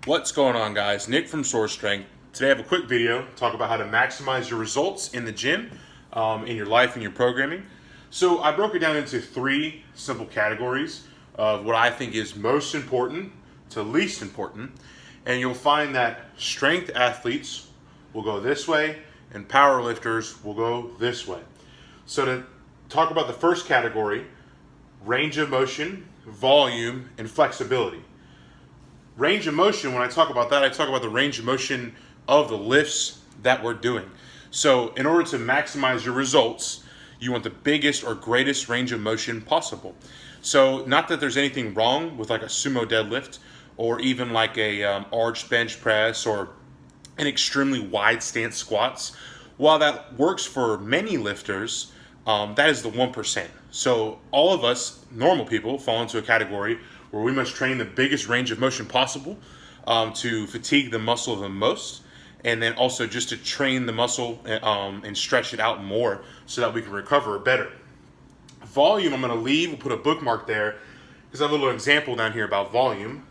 What's going on, guys? Nick from Source Strength. Today I have a quick video to talk about how to maximize your results in the gym, in your life and your programming. So I broke it down into three simple categories of what I think is most important to least important. And you'll find that strength athletes will go this way and power lifters will go this way. So to talk about the first category, range of motion, volume, and flexibility. Range of motion, when I talk about that, I talk about the range of motion of the lifts that we're doing. So in order to maximize your results, you want the biggest or greatest range of motion possible. So not that there's anything wrong with like a sumo deadlift or even like a arch bench press or an extremely wide stance squats. While that works for many lifters, that is the 1%. So all of us normal people fall into a category where we must train the biggest range of motion possible to fatigue the muscle the most, and then also just to train the muscle and stretch it out more so that we can recover better. Volume, I'm going to leave, we'll put a bookmark there, because I have a little example down here about volume.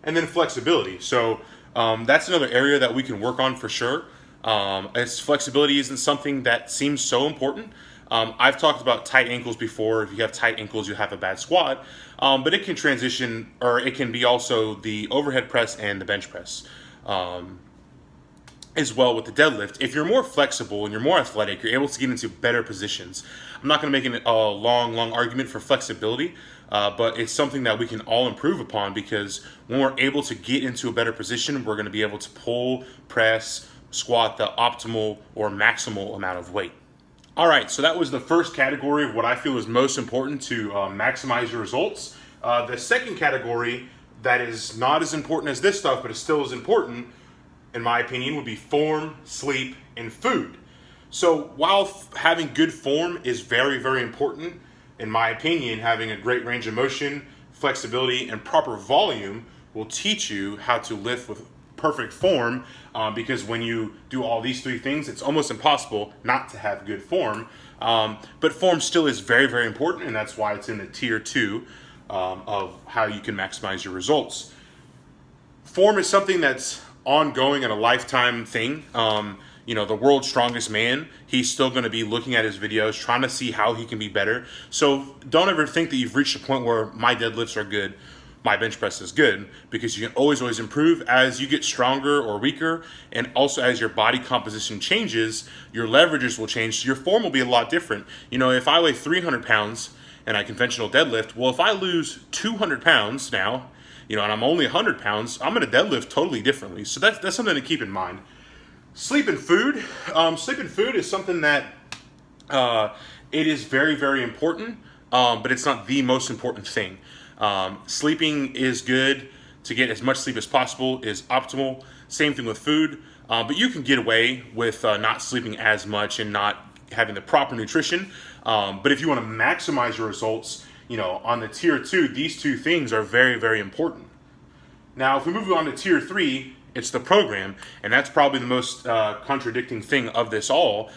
And then flexibility. So that's another area that we can work on for sure. As flexibility isn't something that seems so important. I've talked about tight ankles before. If you have tight ankles, you have a bad squat. But it can transition, or it can be also the overhead press and the bench press. As well with the deadlift. If you're more flexible and you're more athletic, you're able to get into better positions. I'm not going to make a long argument for flexibility, but it's something that we can all improve upon, because when we're able to get into a better position, we're going to be able to pull, press, squat the optimal or maximal amount of weight. All right, so that was the first category of what I feel is most important to maximize your results. The second category that is not as important as this stuff, but is still as important, in my opinion, would be form, sleep, and food. So while having good form is very important, in my opinion, having a great range of motion, flexibility, and proper volume will teach you how to lift with perfect form, because when you do all these three things, it's almost impossible not to have good form. But form still is very important, and that's why it's in the tier 2 of how you can maximize your results. Form is something that's ongoing and a lifetime thing. The world's strongest man, he's still going to be looking at his videos, trying to see how he can be better. So don't ever think that you've reached a point where my deadlifts are good, my bench press is good, because you can always improve as you get stronger or weaker, and also as your body composition changes, your leverages will change, so your form will be a lot different. If I weigh 300 pounds and I conventional deadlift, well, if I lose 200 pounds now, and I'm only 100 pounds, I'm going to deadlift totally differently. So that's something to keep in mind. Sleep and food. Sleep and food is something that it is very important, but it's not the most important thing. Sleeping is good. To get as much sleep as possible is optimal. Same thing with food, but you can get away with not sleeping as much and not having the proper nutrition. But if you want to maximize your results, on the tier 2, these two things are very important. Now, if we move on to tier 3, it's the program, and that's probably the most contradicting thing of this all,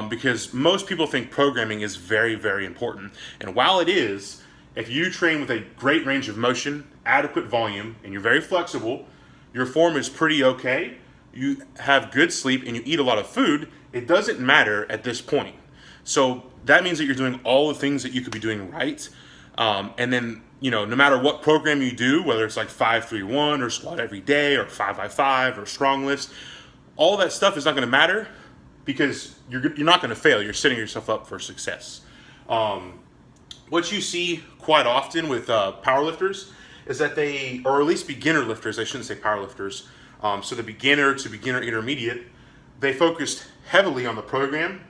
because most people think programming is very important. And while it is, if you train with a great range of motion, adequate volume, and you're very flexible, your form is pretty okay, you have good sleep, and you eat a lot of food, it doesn't matter at this point. So that means that you're doing all the things that you could be doing right. And then, no matter what program you do, whether it's like 5-3-1 or squat every day or 5x5 or strong lifts, all that stuff is not going to matter, because you're not going to fail. You're setting yourself up for success. What you see quite often with powerlifters is that or at least beginner lifters, I shouldn't say powerlifters, so the beginner to beginner intermediate, they focused heavily on the program.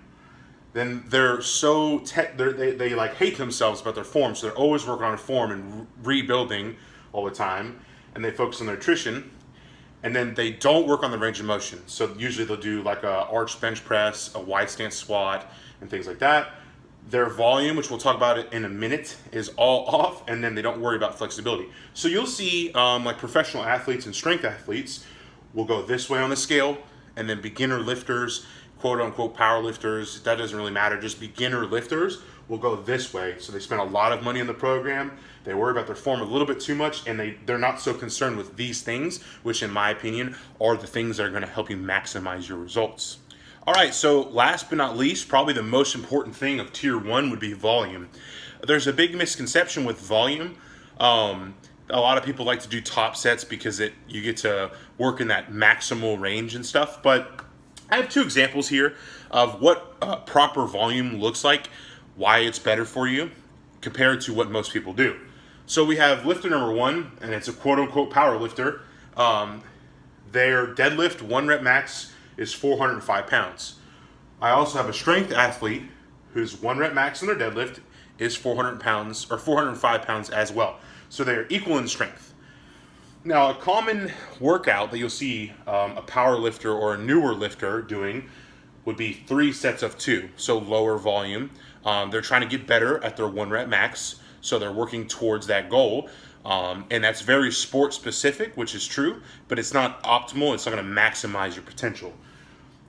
Then they're they like hate themselves about their form, so they're always working on form and rebuilding all the time, and they focus on their nutrition, and then they don't work on the range of motion. So usually they'll do like a arch bench press, a wide stance squat, and things like that. Their volume, which we'll talk about it in a minute, is all off, and then they don't worry about flexibility. So you'll see like professional athletes and strength athletes will go this way on the scale, and then beginner lifters, quote unquote power lifters, that doesn't really matter, just beginner lifters will go this way. So they spend a lot of money in the program. They worry about their form a little bit too much, and they're not so concerned with these things, which in my opinion are the things that are going to help you maximize your results. All right, so last but not least, probably the most important thing of tier 1 would be volume. There's a big misconception with volume. A lot of people like to do top sets because you get to work in that maximal range and stuff, but I have 2 examples here of what proper volume looks like, why it's better for you compared to what most people do. So we have lifter number 1, and it's a quote-unquote power lifter. Their deadlift 1 rep max is 405 pounds. I also have a strength athlete whose 1 rep max in their deadlift is 400 pounds or 405 pounds as well. So they're equal in strength. Now, a common workout that you'll see a power lifter or a newer lifter doing would be 3 sets of 2, so lower volume. They're trying to get better at their 1 rep max, so they're working towards that goal. And that's very sport specific, which is true, but it's not optimal. It's not going to maximize your potential.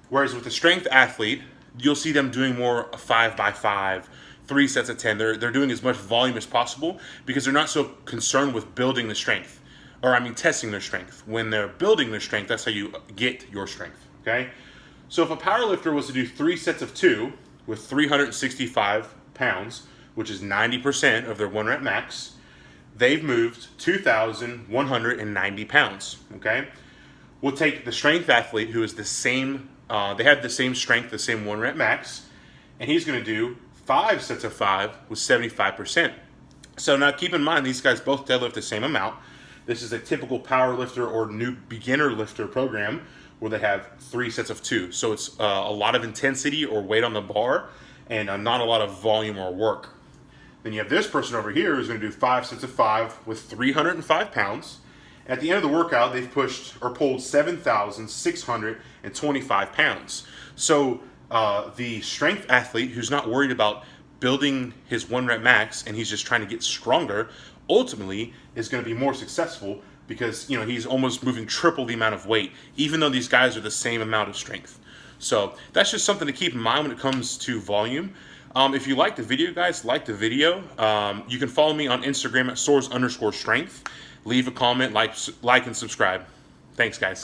Whereas with the strength athlete, you'll see them doing more 5x5, 3 sets of 10. They're doing as much volume as possible because they're not so concerned with building the strength, or testing their strength. When they're building their strength, that's how you get your strength, okay? So if a power lifter was to do 3 sets of 2 with 365 pounds, which is 90% of their 1 rep max, they've moved 2,190 pounds, okay? We'll take the strength athlete who is the same, they have the same strength, the same 1 rep max, and he's gonna do 5 sets of 5 with 75%. So now keep in mind, these guys both deadlift the same amount. This is a typical power lifter or new beginner lifter program where they have 3 sets of 2. So it's a lot of intensity or weight on the bar and not a lot of volume or work. Then you have this person over here who's going to do 5 sets of 5 with 305 pounds. At the end of the workout, they've pushed or pulled 7,625 pounds. So the strength athlete who's not worried about building his 1 rep max and he's just trying to get stronger, ultimately is going to be more successful because he's almost moving triple the amount of weight, even though these guys are the same amount of strength. So that's just something to keep in mind when it comes to volume. If you like the video, guys, like the video. You can follow me on Instagram at soars_strength. Leave a comment, like and subscribe. Thanks, guys.